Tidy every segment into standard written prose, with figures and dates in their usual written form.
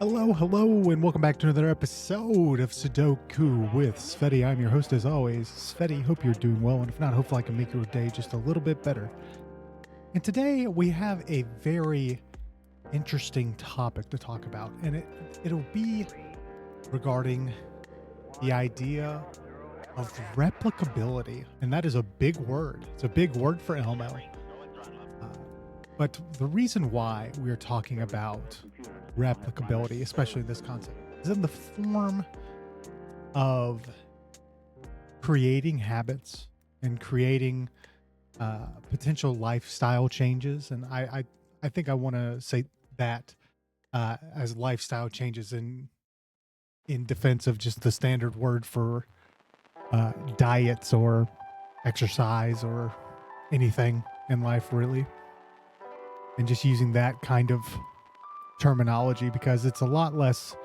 Hello, and welcome back to another episode of Sudoku with Tsvetii. I'm your host as always, Tsvetii. Hope you're doing well, and if not, hopefully I can make your day just a little bit better. And today we have a very interesting topic to talk about, and it'll be regarding the idea of replicability, and that is a big word. It's a big word for ML. But the reason why we are talking about replicability, especially in this concept, is in the form of creating habits and creating potential lifestyle changes. And I think I want to say that as lifestyle changes in defense of just the standard word for diets or exercise or anything in life, really. And just using that kind of terminology because it's a lot less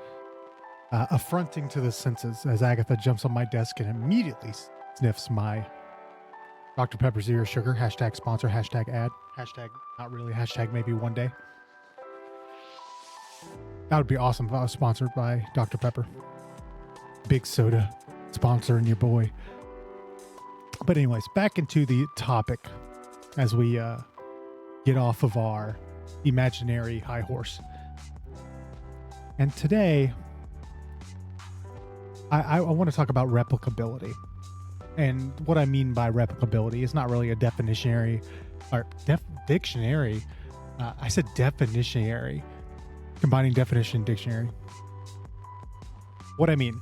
affronting to the senses, as Agatha jumps on my desk and immediately sniffs my Dr. Pepper Zero Sugar, hashtag sponsor, hashtag ad, hashtag not really, hashtag maybe one day. That would be awesome if I was sponsored by Dr. Pepper. Big soda sponsoring your boy. But anyways, back into the topic as we get off of our imaginary high horse. And today, I want to talk about replicability. And what I mean by replicability is not really a definitionary or dictionary. I said definitionary, combining definition and dictionary. What I mean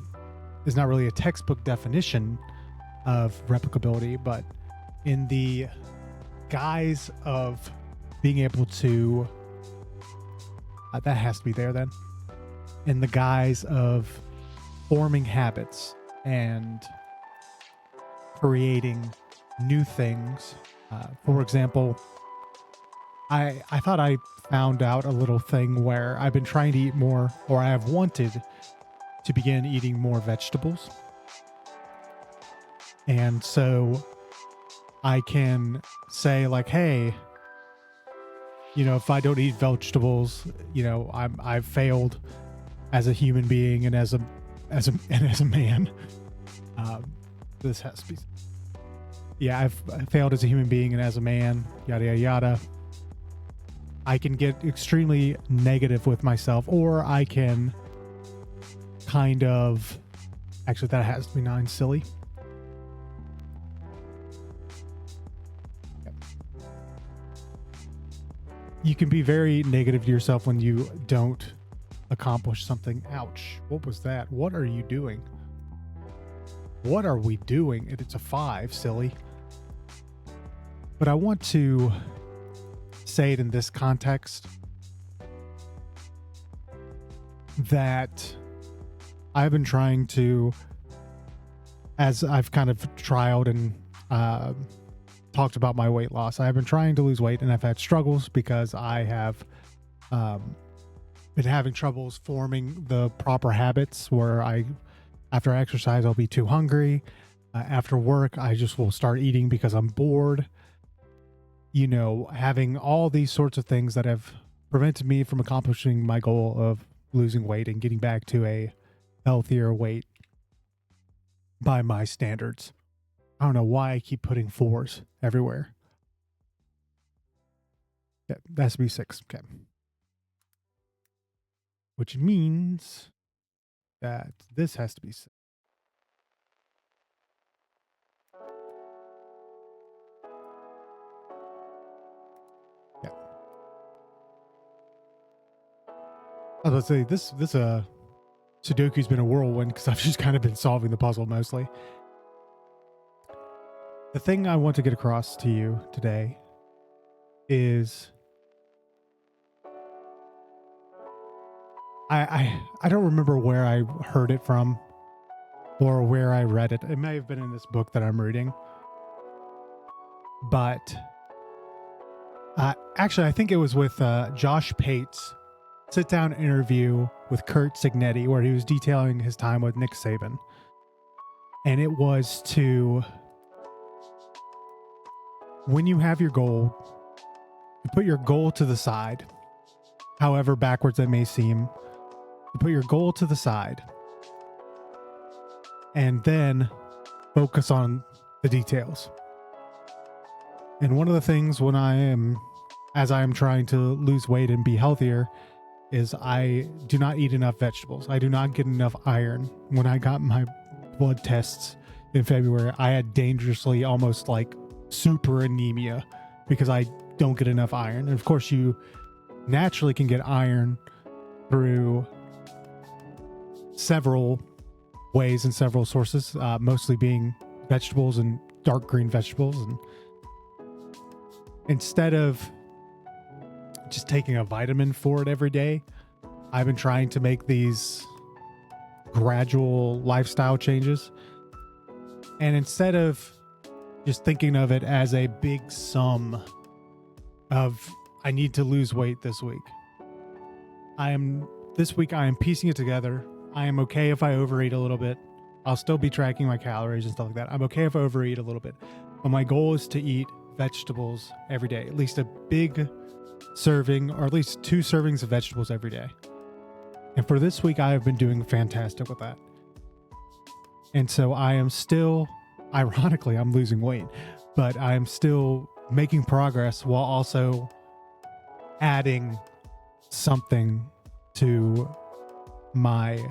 is not really a textbook definition of replicability, but in the guise of being able to, that has to be there then, in the guise of forming habits and creating new things. For example, I thought I found out a little thing where I've been trying to eat more, or I have wanted to begin eating more vegetables. And so I can say like, hey, if I don't eat vegetables, I've failed as a human being and as a man. This has to be. Yeah, I failed as a human being and as a man. Yada yada yada. I can get extremely negative with myself, or I can kind of. Actually, that has to be 9 silly. You can be very negative to yourself when you don't accomplish something. Ouch. What was that? What are you doing? What are we doing? It's a 5, silly. But I want to say it in this context that I've been trying to, as I've kind of trialed and talked about my weight loss, I've been trying to lose weight, and I've had struggles because I have been having troubles forming the proper habits where after exercise, I'll be too hungry. After work, I just will start eating because I'm bored. Having all these sorts of things that have prevented me from accomplishing my goal of losing weight and getting back to a healthier weight by my standards. I don't know why I keep putting 4s everywhere. Yeah, that has to be 6. Okay. Which means that this has to be 6. Yeah. I was about to say, this Sudoku's been a whirlwind because I've just kind of been solving the puzzle mostly. The thing I want to get across to you today is I don't remember where I heard it from or where I read it. It may have been in this book that I'm reading. But actually, I think it was with Josh Pate's sit-down interview with Kurt Signetti, where he was detailing his time with Nick Saban. And it was to, when you have your goal, you put your goal to the side, however backwards it may seem, to put your goal to the side and then focus on the details. And one of the things as I am trying to lose weight and be healthier, is I do not eat enough vegetables. I do not get enough iron. When I got my blood tests in February, I had dangerously almost like super anemia because I don't get enough iron. And of course, you naturally can get iron through several ways and several sources, mostly being vegetables and dark green vegetables. And instead of just taking a vitamin for it every day, I've been trying to make these gradual lifestyle changes. And instead of just thinking of it as a big sum of I need to lose weight this week, I am piecing it together. I am okay if I overeat a little bit. I'll still be tracking my calories and stuff like that. I'm okay if I overeat a little bit. But my goal is to eat vegetables every day, at least a big serving or at least 2 servings of vegetables every day. And for this week, I have been doing fantastic with that. And so I am still, ironically, I'm losing weight, but I'm still making progress while also adding something to my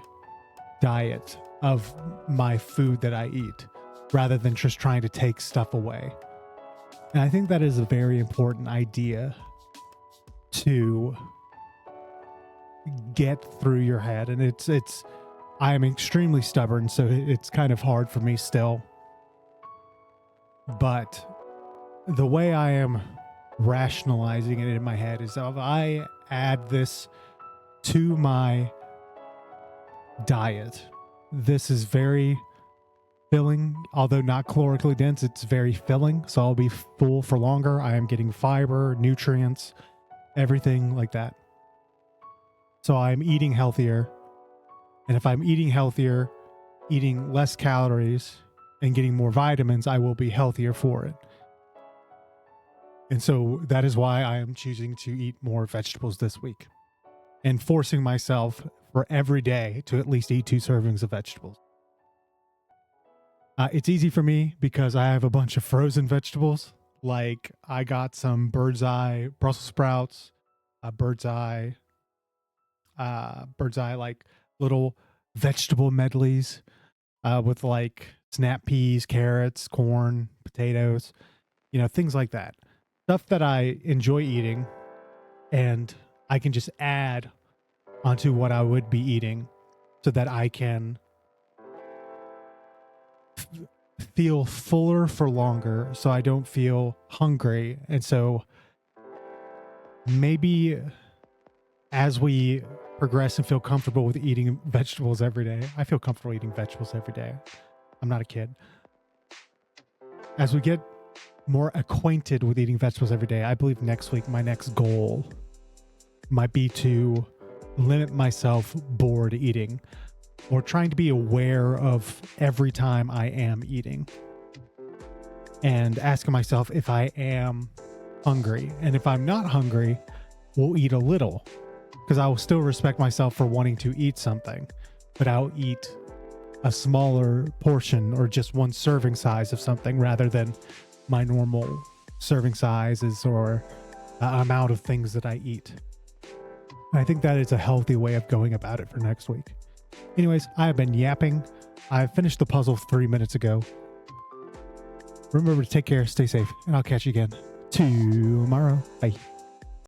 diet of my food that I eat, rather than just trying to take stuff away. And I think that is a very important idea to get through your head. And I am extremely stubborn, so it's kind of hard for me still. But the way I am rationalizing it in my head is if I add this to my diet, this is very filling, although not calorically dense, it's very filling. So I'll be full for longer. I am getting fiber, nutrients, everything like that. So I'm eating healthier. And if I'm eating healthier, eating less calories and getting more vitamins, I will be healthier for it. And so that is why I am choosing to eat more vegetables this week and forcing myself for every day to at least eat 2 servings of vegetables. It's easy for me because I have a bunch of frozen vegetables. Like I got some bird's eye Brussels sprouts, bird's eye like little vegetable medleys with like snap peas, carrots, corn, potatoes, things like that. Stuff that I enjoy eating, and I can just add onto what I would be eating so that I can feel fuller for longer, so I don't feel hungry. And so maybe as we progress and feel comfortable with eating vegetables every day, I feel comfortable eating vegetables every day. I'm not a kid. As we get more acquainted with eating vegetables every day, I believe next week my next goal might be to limit myself bored eating, or trying to be aware of every time I am eating and asking myself if I am hungry. And if I'm not hungry, we'll eat a little, because I will still respect myself for wanting to eat something, but I'll eat a smaller portion or just 1 serving size of something rather than my normal serving sizes or amount of things that I eat. I think that is a healthy way of going about it for next week. Anyways, I have been yapping. I finished the puzzle 3 minutes ago. Remember to take care, stay safe, and I'll catch you again tomorrow. Bye.